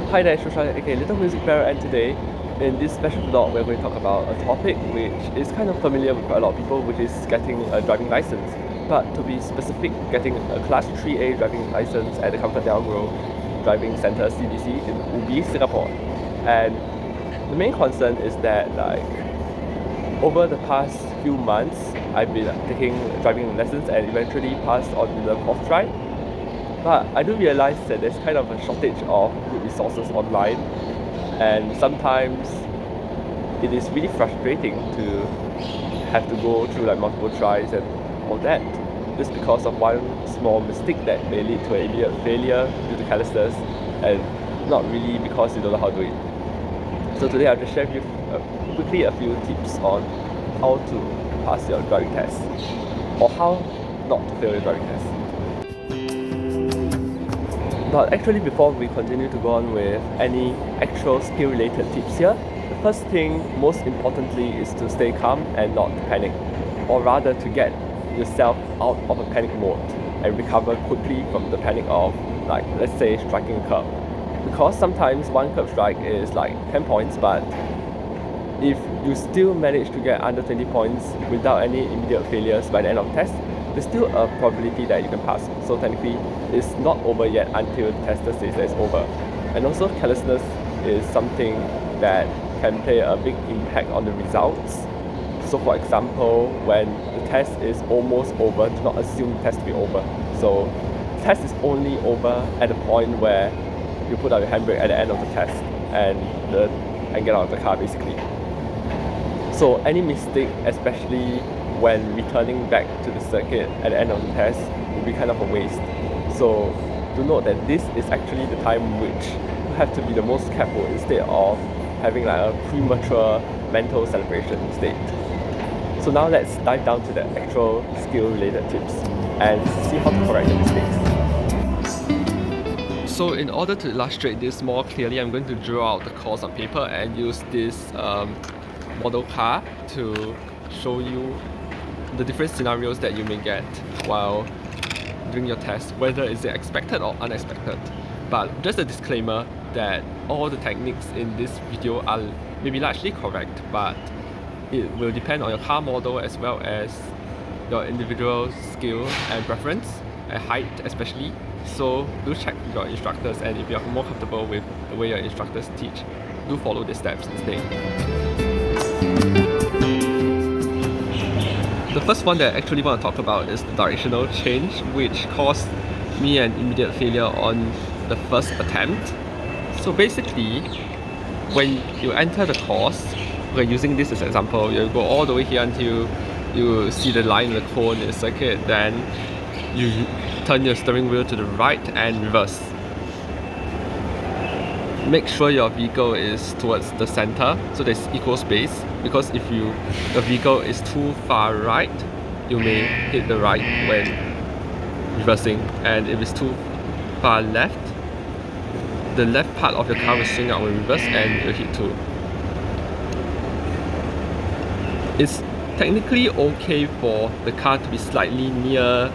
Hi there, Shushan, aka Little Music Bearer, and today, in this special vlog, we're going to talk about a topic which is kind of familiar with quite a lot of people, which is getting a driving license. But to be specific, getting a Class 3A driving license at the ComfortDelGro Driving Centre CDC in Ubi, Singapore. And the main concern is that, over the past few months, I've been taking driving lessons and eventually passed on to the 4th try. But I do realize that there's kind of a shortage of good resources online, and sometimes it is really frustrating to have to go through multiple tries and all that, just because of one small mistake that may lead to an immediate failure due to carelessness, and not really because you don't know how to do it. So today I'll just share with you quickly a few tips on how to pass your driving test, or how not to fail your driving test. But actually, before we continue to go on with any actual skill related tips here, the first thing, most importantly, is to stay calm and not panic, or rather to get yourself out of a panic mode and recover quickly from the panic of, let's say, striking a curb. Because sometimes one curb strike is 10 points, but if you still manage to get under 20 points without any immediate failures by the end of the test, there's still a probability that you can pass. So technically, it's not over yet until the tester says that it's over. And also, carelessness is something that can play a big impact on the results. So for example, when the test is almost over, do not assume the test will be over. So the test is only over at the point where you put out your handbrake at the end of the test and get out of the car, basically. So any mistake, especially when returning back to the circuit at the end of the test, will be kind of a waste. So do note that this is actually the time which you have to be the most careful, instead of having a premature mental celebration state. So now let's dive down to the actual skill related tips and see how to correct your mistakes. So in order to illustrate this more clearly, I'm going to draw out the course on paper and use this model car to show you the different scenarios that you may get while doing your test, whether is it expected or unexpected. But just a disclaimer that all the techniques in this video are maybe largely correct, but it will depend on your car model as well as your individual skill and preference, and height especially. So do check with your instructors, and if you're more comfortable with the way your instructors teach, do follow the steps instead. The first one that I actually want to talk about is the directional change, which caused me an immediate failure on the first attempt. So basically, when you enter the course, we're using this as an example, you go all the way here until you see the line in the cone in the circuit, then you turn your steering wheel to the right and reverse. Make sure your vehicle is towards the center, so there's equal space, because if your vehicle is too far right, you may hit the right when reversing, and if it's too far left, the left part of your car will swing out when reverse and you'll hit too. It's technically okay for the car to be slightly near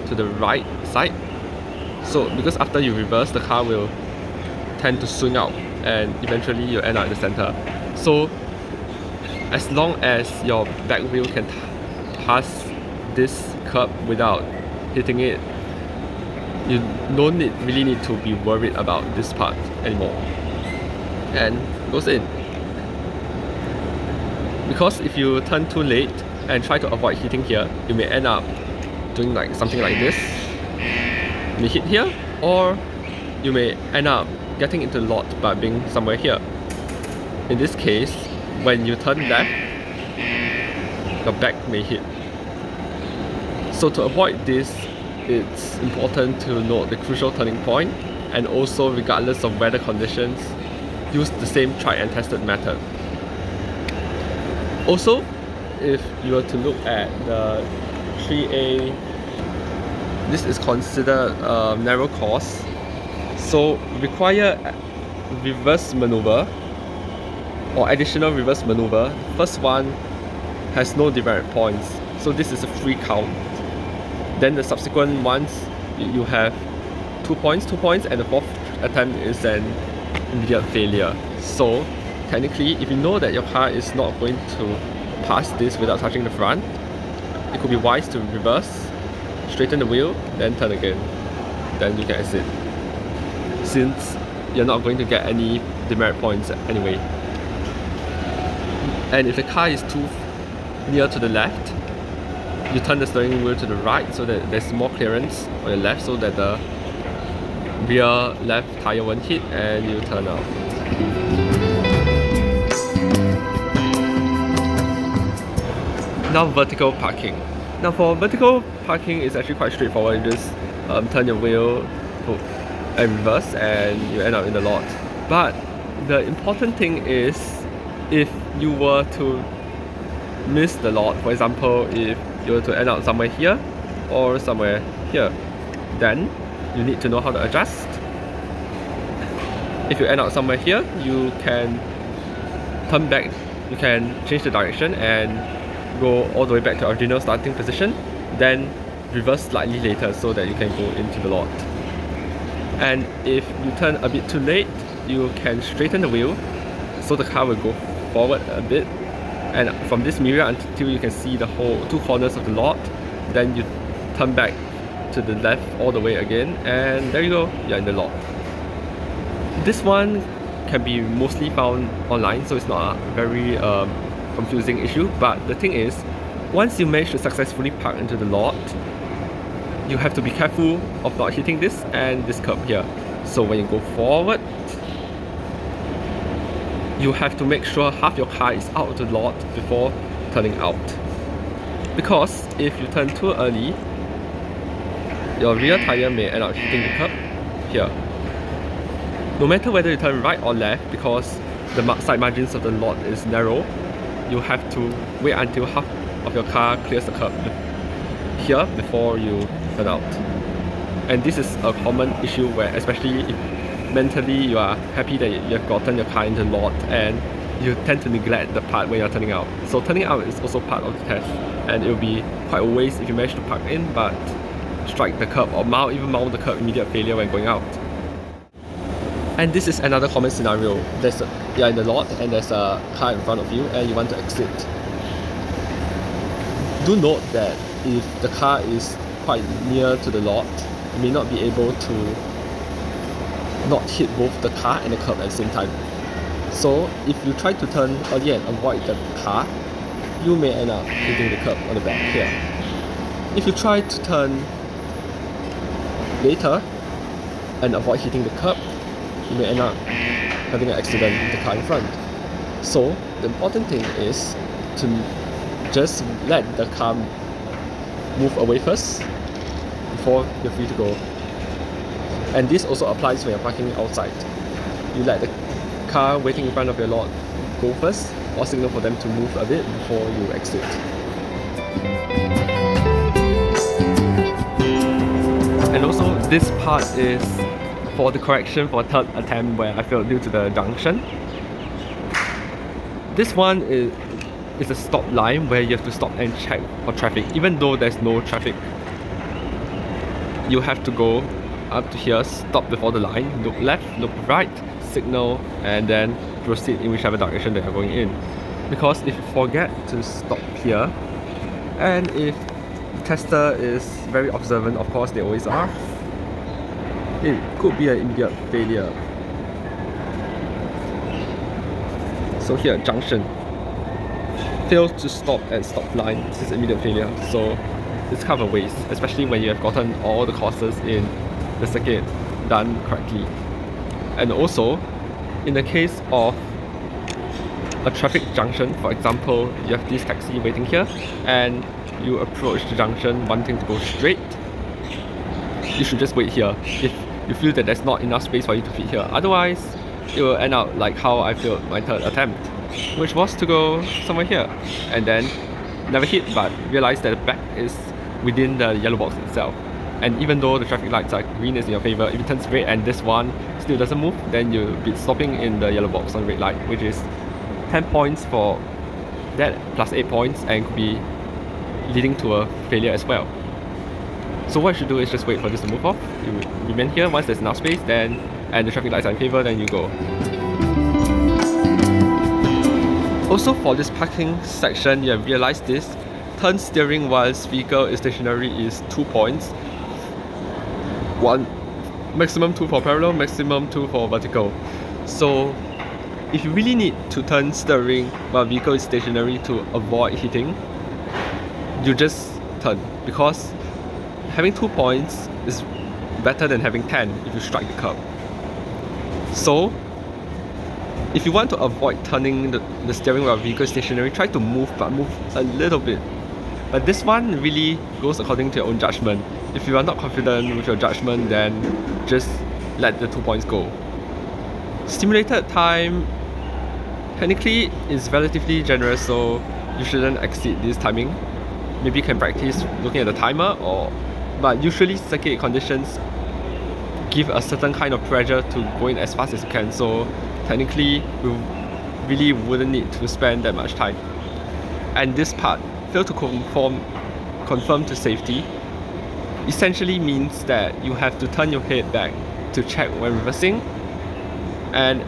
to the right side, so because after you reverse, the car will tend to swing out and eventually you'll end up in the center. So as long as your back wheel can pass this curb without hitting it, you don't really need to be worried about this part anymore. And it goes in. Because if you turn too late and try to avoid hitting here, you may end up doing something like this. You may hit here, or you may end up getting into the lot but being somewhere here. In this case, when you turn left, your back may hit. So to avoid this, it's important to note the crucial turning point, and also, regardless of weather conditions, use the same tried and tested method. Also, if you were to look at the 3A, this is considered a narrow course, so require reverse maneuver or additional reverse maneuver. First one has no demerit points, so this is a free count. Then the subsequent ones, you have 2 points, and the fourth attempt is an immediate failure. So technically, if you know that your car is not going to pass this without touching the front, it could be wise to reverse, straighten the wheel, then turn again. Then you can exit, since you're not going to get any demerit points anyway. And if the car is too near to the left, you turn the steering wheel to the right so that there's more clearance on your left, so that the rear left tire won't hit, and you turn out. Now vertical parking. Now for vertical parking, it's actually quite straightforward. You just turn your wheel and reverse, and you end up in the lot. But the important thing is, if you were to miss the lot, for example, if you were to end up somewhere here or somewhere here, then you need to know how to adjust. If you end up somewhere here, you can turn back, you can change the direction and go all the way back to original starting position, then reverse slightly later so that you can go into the lot. And if you turn a bit too late, you can straighten the wheel so the car will go forward a bit, and from this mirror until you can see the whole two corners of the lot, then you turn back to the left all the way again, and there you go, you're in the lot. This one can be mostly found online, so it's not a very confusing issue. But the thing is, once you manage to successfully park into the lot, you have to be careful of not hitting this and this curb here. So when you go forward, you have to make sure half your car is out of the lot before turning out. Because if you turn too early, your rear tire may end up hitting the curb here. No matter whether you turn right or left, because the side margins of the lot is narrow, you have to wait until half of your car clears the curb here before you turn out. And this is a common issue where, especially if mentally you are happy that you have gotten your car into the lot, and you tend to neglect the part when you're turning out. So turning out is also part of the test, and it will be quite a waste if you manage to park in but strike the curb or even mount the curb, immediate failure when going out. And this is another common scenario. You're in the lot and there's a car in front of you and you want to exit. Do note that if the car is quite near to the lot, you may not be able to not hit both the car and the curb at the same time. So if you try to turn early and avoid the car, you may end up hitting the curb on the back here. If you try to turn later and avoid hitting the curb, you may end up having an accident with the car in front. So the important thing is to just let the car move away first before you're free to go. And this also applies when you're parking outside. You let the car waiting in front of your lot go first, or signal for them to move a bit before you exit. And also, this part is for the correction for third attempt where I failed due to the junction. This one is a stop line where you have to stop and check for traffic. Even though there's no traffic, you have to go up to here, stop before the line, look left, look right, signal, and then proceed in whichever direction that you're going in. Because if you forget to stop here, and if the tester is very observant, of course they always are, it could be an immediate failure. So here, junction. Fails to stop at stop line is immediate failure. So it's kind of a waste, especially when you have gotten all the courses in the circuit done correctly. And also, in the case of a traffic junction, for example, you have this taxi waiting here and you approach the junction wanting to go straight, you should just wait here if you feel that there's not enough space for you to fit here. Otherwise, it will end up like how I failed my third attempt, which was to go somewhere here and then never hit, but realize that the back is within the yellow box itself. And even though the traffic lights are green is in your favor, if it turns red and this one still doesn't move, then you'll be stopping in the yellow box on red light, which is 10 points for that plus 8 points, and could be leading to a failure as well. So what you should do is just wait for this to move off. You remain here. Once there's enough space, then and the traffic lights are in favour, then you go. Also for this parking section, you have realised this. Turn steering whilst vehicle is stationary is 2 points. Maximum 2 for parallel, maximum 2 for vertical. So if you really need to turn steering while vehicle is stationary to avoid hitting, you just turn, because having 2 points is better than having 10 if you strike the curb. So if you want to avoid turning the steering while vehicle is stationary, try to move, but move a little bit. But this one really goes according to your own judgment. If you are not confident with your judgment, then just let the 2 points go. Simulated time technically is relatively generous, so you shouldn't exceed this timing. Maybe you can practice looking at the timer, but usually circuit conditions give a certain kind of pressure to go in as fast as you can, so technically you really wouldn't need to spend that much time. And this part, fail to confirm to safety, essentially means that you have to turn your head back to check when reversing, and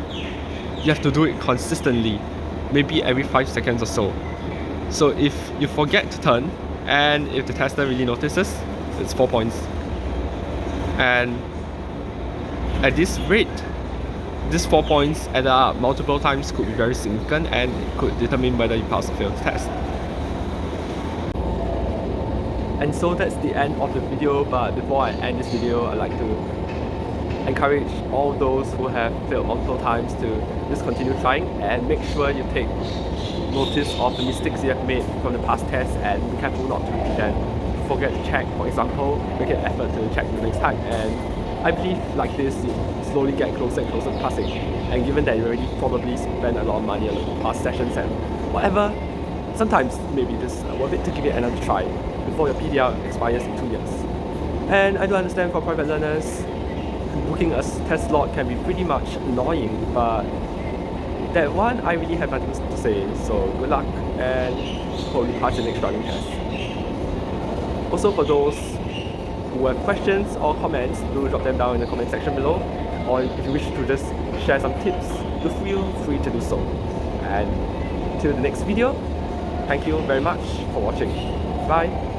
you have to do it consistently, maybe every 5 seconds or so. So if you forget to turn, and if the tester really notices, it's 4 points. And at this rate, these 4 points added up multiple times could be very significant, and it could determine whether you pass or fail the test. And so that's the end of the video, but before I end this video, I'd like to encourage all those who have failed multiple times to just continue trying, and make sure you take notice of the mistakes you have made from the past tests and be careful not to repeat them. If you forget to check, for example, make an effort to check the next time, and I believe like this you slowly get closer and closer to passing. And given that you already probably spent a lot of money on the past sessions and whatever, sometimes maybe it's worth it to give it another try before your PDL expires in 2 years. And I do understand for private learners, booking a test slot can be pretty much annoying, but that one I really have nothing to say, so good luck and hope you pass the next driving test. Also, for those who have questions or comments, do drop them down in the comment section below, or if you wish to just share some tips, do feel free to do so. And till the next video, thank you very much for watching. Bye!